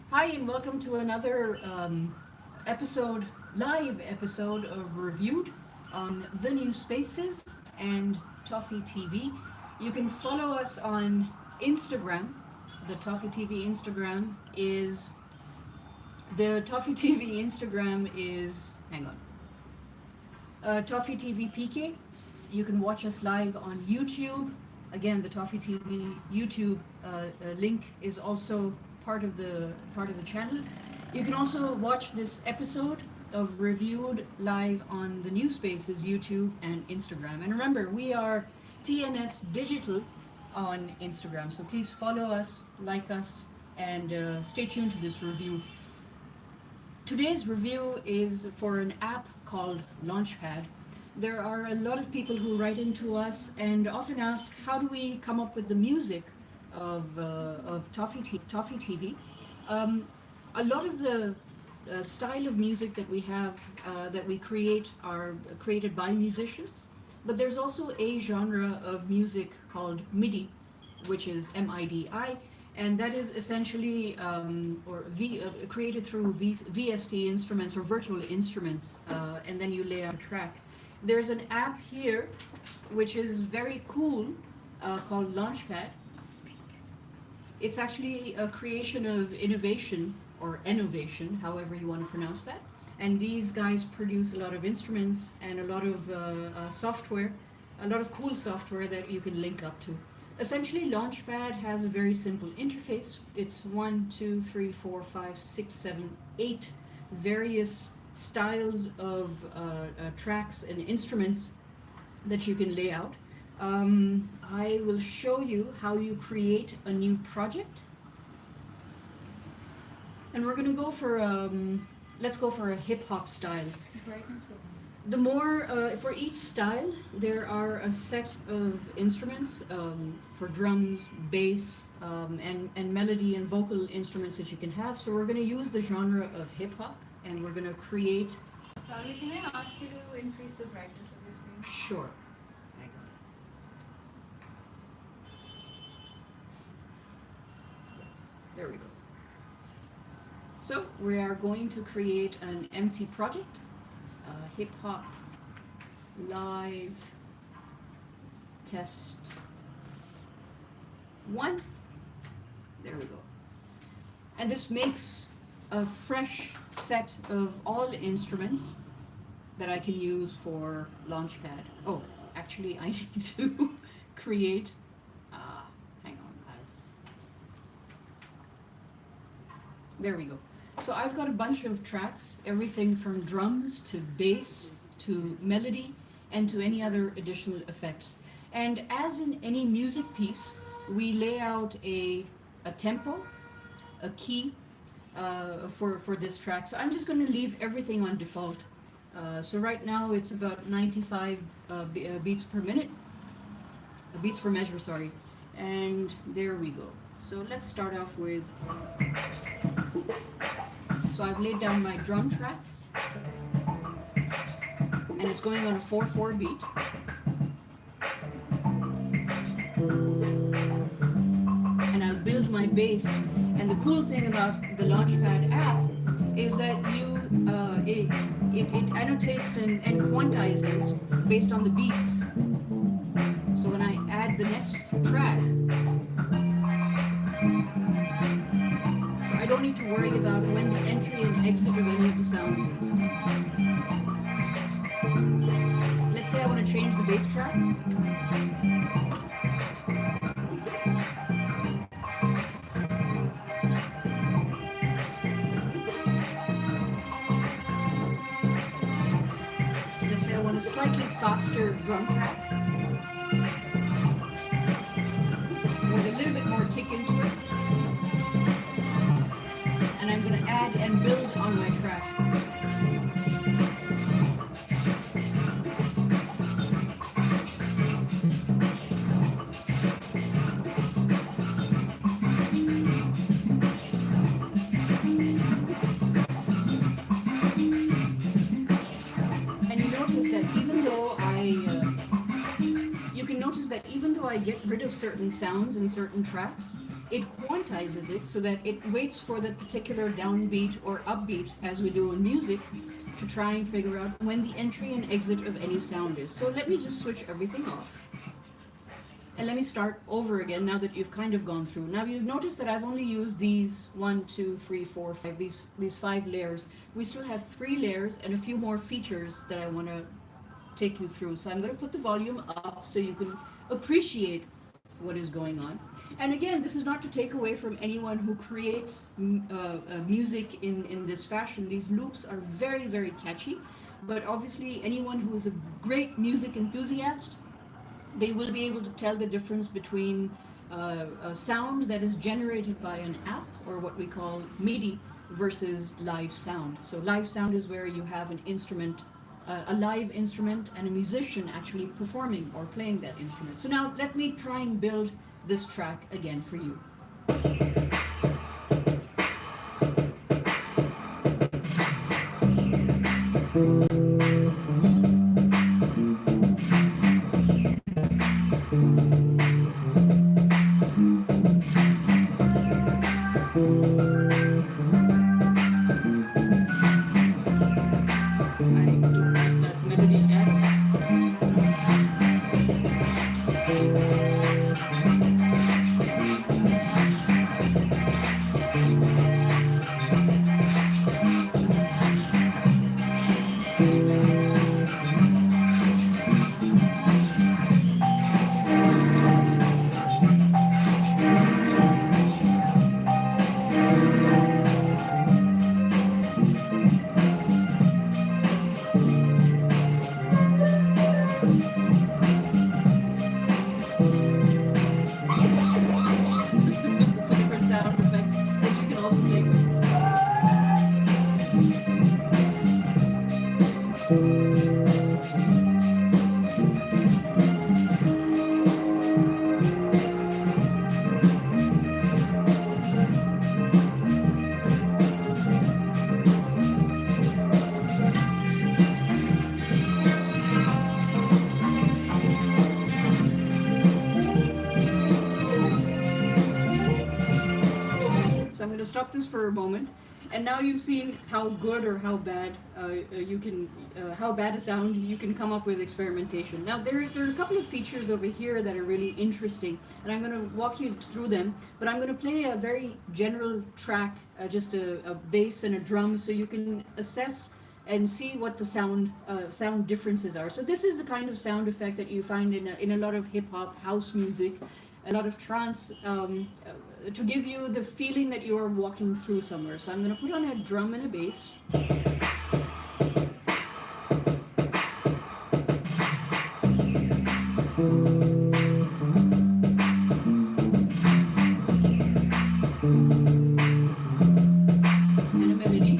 Hi, and welcome to another episode, live episode of Reviewed on the New Spaces and Toffee TV. You can follow us on Instagram. The Toffee TV Instagram is hang on, Toffee TV PK. You can watch us live on YouTube. Again, the Toffee TV YouTube link is also part of the channel. You can also watch this episode of Reviewed live on the New Spaces YouTube and Instagram. And remember, we are TNS Digital on Instagram, so please follow us, like us, and stay tuned to this review. Today's review is for an app called Launchpad. There are a lot of people who write into us and often ask, how do we come up with the music of Toffee TV? A lot of the style of music that we have, that we create, are created by musicians, but there's also a genre of music called MIDI, which is MIDI, and that is essentially created through VST instruments or virtual instruments, and then you lay out a track. There's an app here which is very cool, called Launchpad. It's actually a creation of innovation, or innovation, however you want to pronounce that. And these guys produce a lot of instruments and a lot of software, a lot of cool software that you can link up to. Essentially, Launchpad has a very simple interface. It's 1, 2, 3, 4, 5, 6, 7, 8 various styles of tracks and instruments that you can lay out. I will show you how you create a new project. And we're gonna go for, let's go for a hip hop style. The more, for each style, there are a set of instruments, for drums, bass, and melody and vocal instruments that you can have. So we're gonna use the genre of hip hop, and we're gonna create. Charlie, can I ask you to increase the brightness of your screen? Sure. There we go. So we are going to create an empty project, hip hop live test 1. There we go. And this makes a fresh set of all instruments that I can use for Launchpad. Oh, actually I need to create, hang on. There we go. So I've got a bunch of tracks, everything from drums to bass to melody and to any other additional effects. And as in any music piece, we lay out a tempo, a key, for this track. So I'm just going to leave everything on default. So right now it's about 95 beats per minute, beats per measure, sorry. And there we go. So let's start off with, so I've laid down my drum track, and it's going on a 4/4 beat. And I'll build my bass. And the cool thing about the Launchpad app is that it annotates and quantizes based on the beats. So when I add the next track, so I don't need to worry about when the entry and exit of any of the sounds is. Let's say I want to change the bass track. Let's say I want a slightly faster drum track with a little bit more kick into it. And I'm going to add and build on my track. You can notice that even though I get rid of certain sounds in certain tracks, it quantizes it so that it waits for the particular downbeat or upbeat, as we do in music, to try and figure out when the entry and exit of any sound is. So let me just switch everything off. And let me start over again now that you've kind of gone through. Now you've noticed that I've only used these 1, 2, 3, 4, 5, these 5 layers. We still have 3 layers and a few more features that I want to take you through. So I'm going to put the volume up so you can appreciate what is going on. And again, this is not to take away from anyone who creates music in this fashion. These loops are very, very catchy, but obviously anyone who is a great music enthusiast, they will be able to tell the difference between a sound that is generated by an app, or what we call MIDI, versus live sound. So live sound is where you have an instrument, a live instrument, and a musician actually performing or playing that instrument. So now let me try and build this track again for you. Stop this for a moment, and now you've seen how good or how bad how bad a sound you can come up with experimentation. Now there are a couple of features over here that are really interesting, and I'm going to walk you through them, but I'm going to play a very general track, just a bass and a drum, so you can assess and see what the sound differences are. So this is the kind of sound effect that you find in a lot of hip-hop, house music, a lot of trance, to give you the feeling that you are walking through somewhere. So I'm going to put on a drum and a bass. And a melody.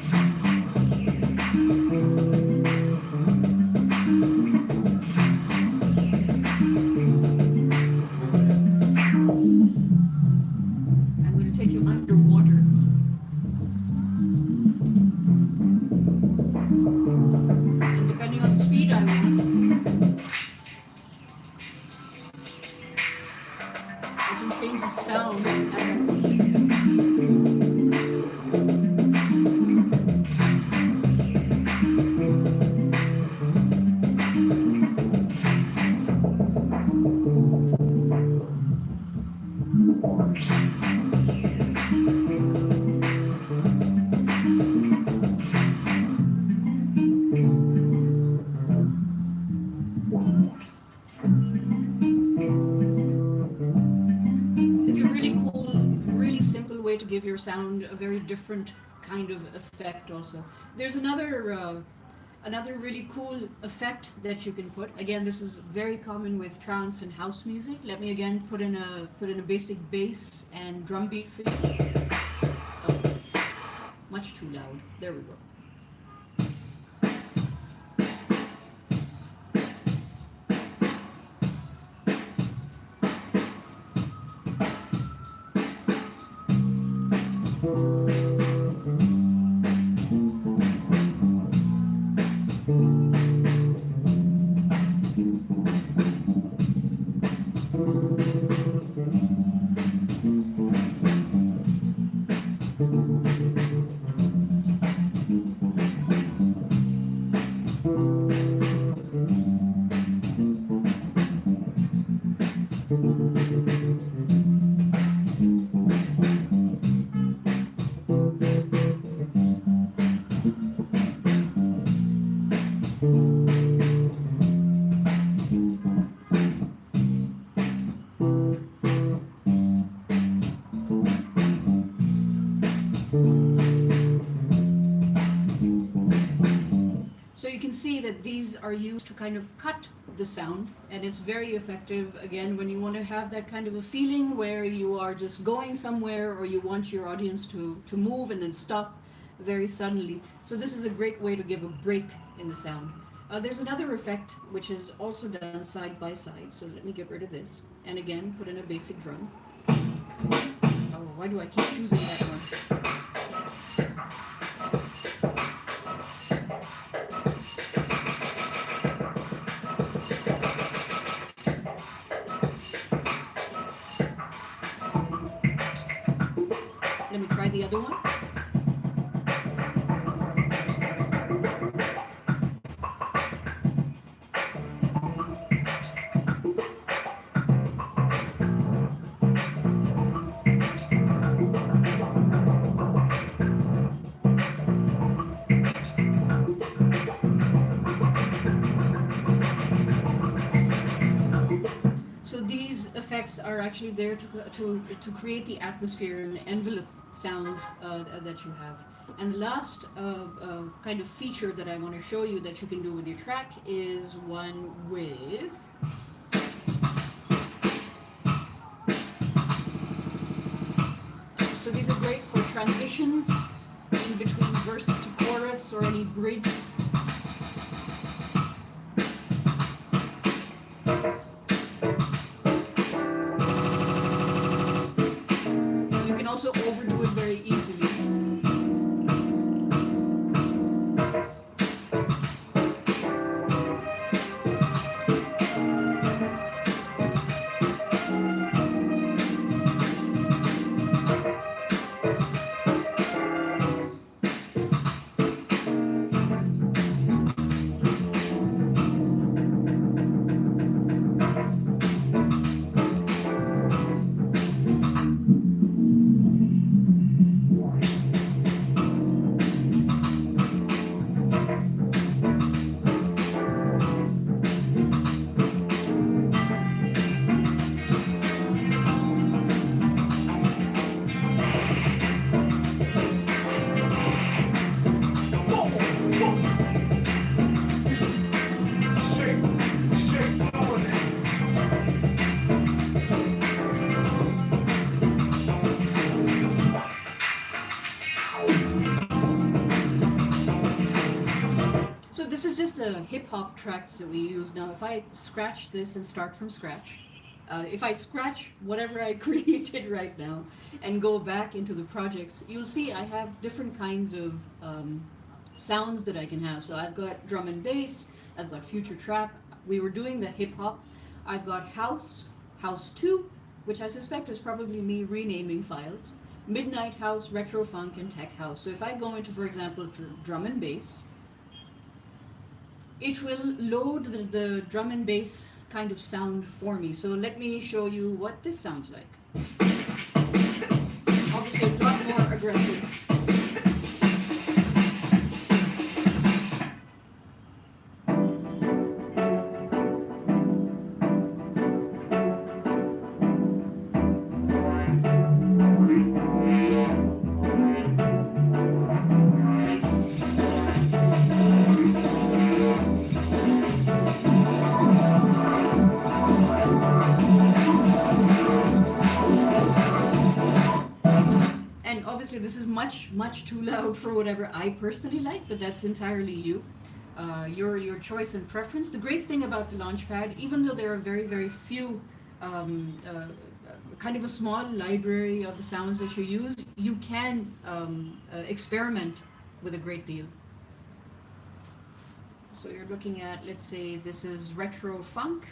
To give your sound a very different kind of effect. Also, there's another really cool effect that you can put. Again, this is very common with trance and house music. Let me again put in a basic bass and drum beat for you. Oh, much too loud. There we go. are used to kind of cut the sound, and it's very effective, again, when you want to have that kind of a feeling where you are just going somewhere, or you want your audience to move and then stop very suddenly. So this is a great way to give a break in the sound. There's another effect which is also done side by side, so let me get rid of this, and again put in a basic drum. Oh, why do I keep choosing that one? Let me try the other one. So these effects are actually there to create the atmosphere and envelope sounds that you have. And the last kind of feature that I want to show you that you can do with your track is one with so these are great for transitions in between verse to chorus or any bridge. You can also overdo it very easily. So this is just a hip-hop tracks that we use. Now if I scratch this and start from scratch, if I scratch whatever I created right now and go back into the projects, you'll see I have different kinds of sounds that I can have. So I've got drum and bass, I've got future trap, we were doing the hip-hop, I've got house, house 2, which I suspect is probably me renaming files, midnight house, retro funk, and tech house. So if I go into, for example, drum and bass, it will load the drum and bass kind of sound for me. So let me show you what this sounds like. Obviously a lot more aggressive. Obviously this is much too loud for whatever I personally like, but that's entirely you. Your choice and preference. The great thing about the Launchpad, even though there are very few, kind of a small library of the sounds that you use, you can experiment with a great deal. So you're looking at, let's say this is retro funk.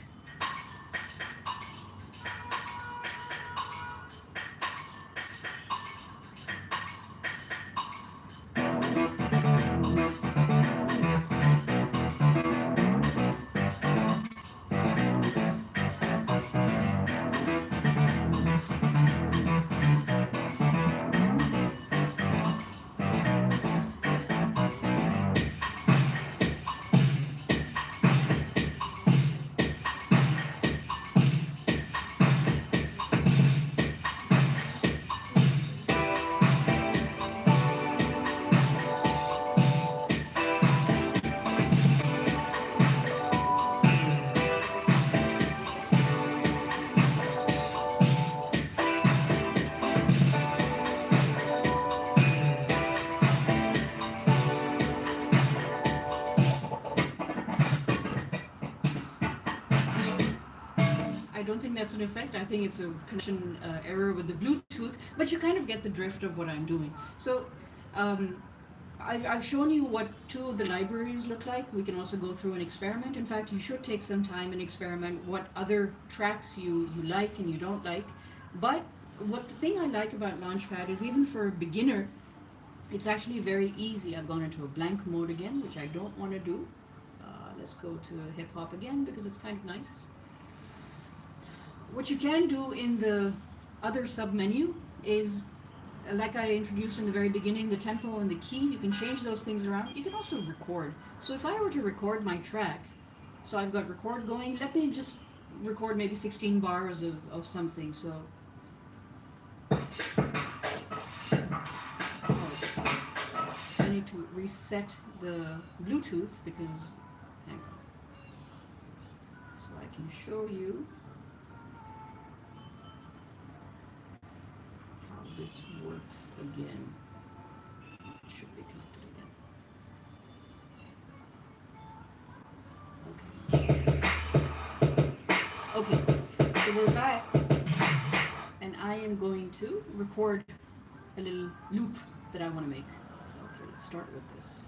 that's an effect. I think it's a connection error with the Bluetooth, but you kind of get the drift of what I'm doing. So um, I've shown you what two of the libraries look like. We can also go through and experiment. In fact, you should take some time and experiment what other tracks you like and you don't like. But what the thing I like about Launchpad is even for a beginner, it's actually very easy. I've gone into a blank mode again, which I don't want to do. Let's go to hip hop again because it's kind of nice. What you can do in the other sub menu is, like I introduced in the very beginning, the tempo and the key, you can change those things around. You can also record. So if I were to record my track, so I've got record going, let me just record maybe 16 bars of something. So I need to reset the Bluetooth because, hang on, so I can show you how this works again. It should be connected again. Okay, so we're back, and I am going to record a little loop that I want to make. Okay, let's start with this.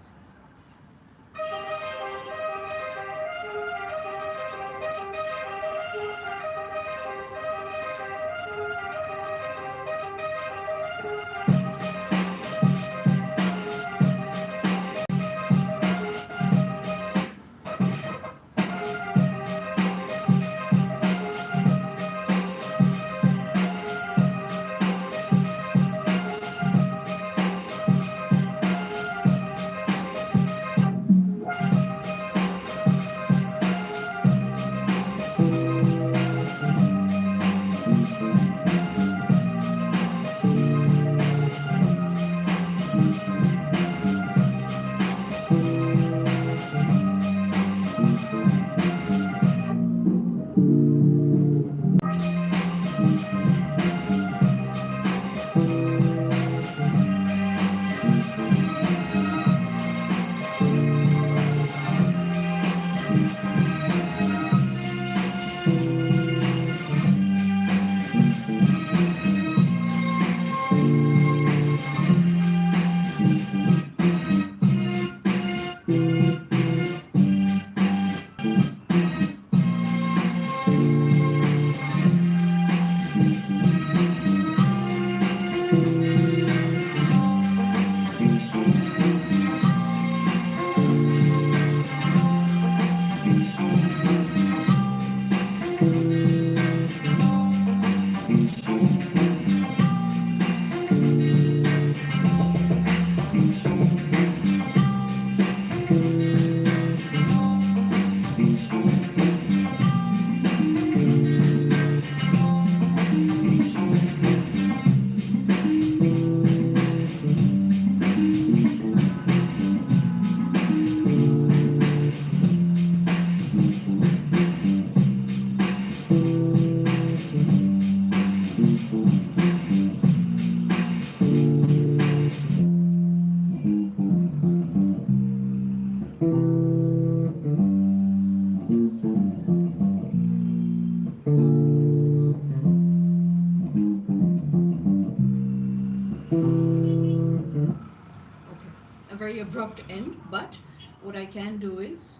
A very abrupt end, but what I can do is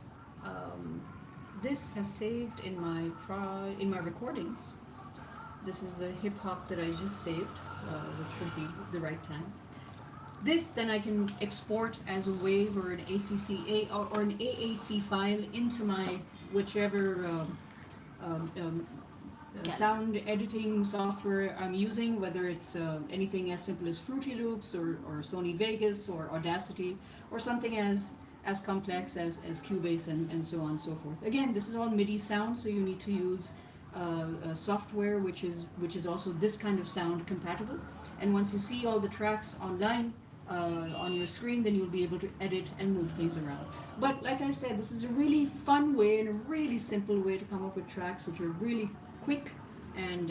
this has saved in my recordings. This is the hip hop that I just saved, which should be the right time. This then I can export as a WAV or an ACCA or an AAC file into my whichever sound editing software I'm using, whether it's anything as simple as Fruity Loops or Sony Vegas or Audacity, or something as complex as Cubase and so on and so forth. Again, this is all MIDI sound, so you need to use software which is also this kind of sound compatible. And once you see all the tracks online on your screen, then you'll be able to edit and move things around. But like I said, this is a really fun way and a really simple way to come up with tracks which are really quick and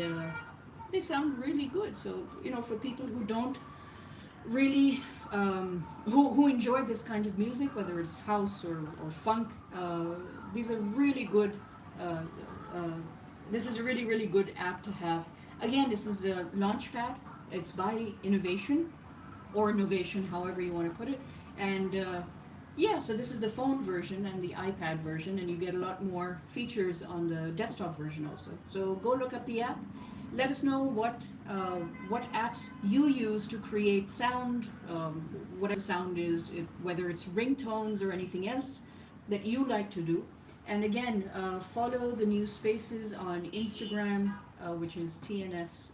they sound really good. So, you know, for people who don't really who enjoy this kind of music, whether it's house or funk, these are really good This is a really, really good app to have. Again, this is a Launchpad. It's by Innovation, or Innovation, however you want to put it. And yeah, so this is the phone version and the iPad version, and you get a lot more features on the desktop version also. So go look up the app. Let us know what apps you use to create sound, whatever sound is, whether it's ringtones or anything else that you like to do. And again, follow the new spaces on Instagram, which is TNS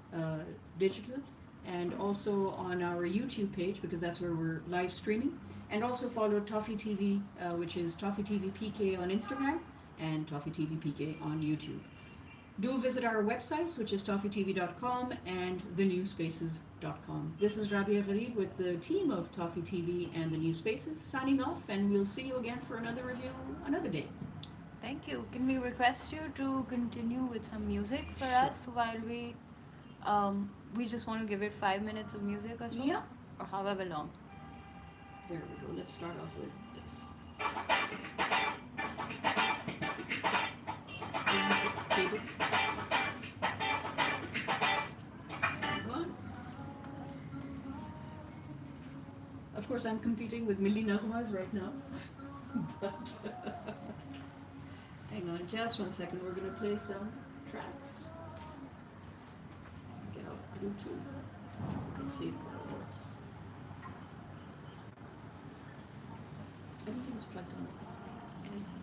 Digital, and also on our YouTube page, because that's where we're live streaming. And also follow Toffee TV, which is Toffee TV PK on Instagram and Toffee TV PK on YouTube. Do visit our websites, which is toffeetv.com and thenewspaces.com. This is Rabia Garib with the team of Toffee TV and the New Spaces, signing off, and we'll see you again for another review another day. Thank you. Can we request you to continue with some music for Sure. us while we just want to give it 5 minutes of music or so? Yeah. Or however long. There we go. Let's start off with this. Cable. Go on. Of course, I'm competing with Milli Nagmas right now. But hang on just 1 second. We're going to play some tracks. Get off Bluetooth. Let's see if that works. Everything's plugged in. Anything.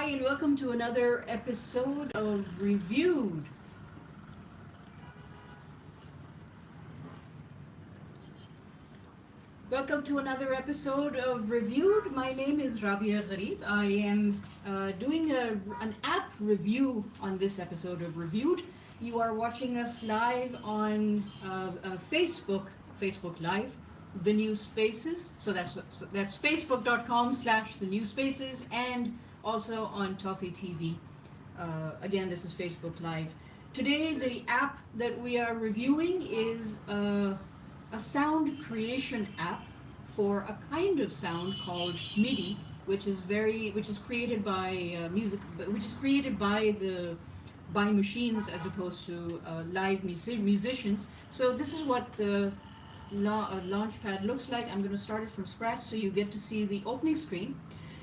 Hi, and welcome to another episode of Reviewed. Welcome to another episode of Reviewed. My name is Rabia Garib. I am doing an app review on this episode of Reviewed. You are watching us live on Facebook Live, The New Spaces. So that's facebook.com/The New Spaces, and also on Toffee TV. Again, this is Facebook Live. Today, the app that we are reviewing is a sound creation app for a kind of sound called MIDI, which is created by which is created by machines as opposed to live musicians. So this is what the Launchpad looks like. I'm going to start it from scratch so you get to see the opening screen.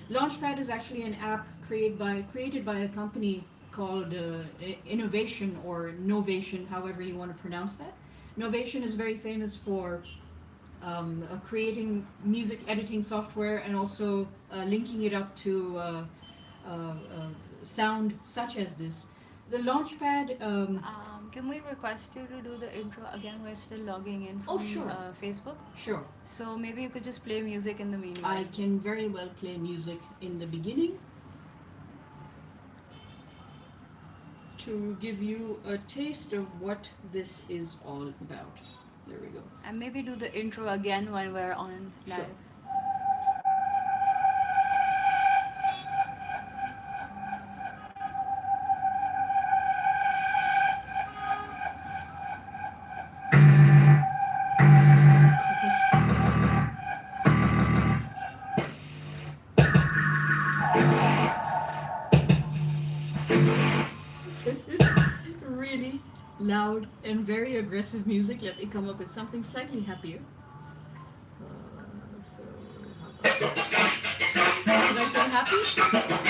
Launchpad is actually an app created by a company called Innovation or Novation, however you want to pronounce that. Novation is very famous for creating music editing software and also linking it up to sound such as this. The Launchpad. Can we request you to do the intro again? We're still logging in Oh, from sure. Facebook. Sure. So maybe you could just play music in the meanwhile. I can very well play music in the beginning to give you a taste of what this is all about. There we go. And maybe do the intro again when we're on live. Sure. This is really loud and very aggressive music. Let me come up with something slightly happier. So, how about that? Did I say happy?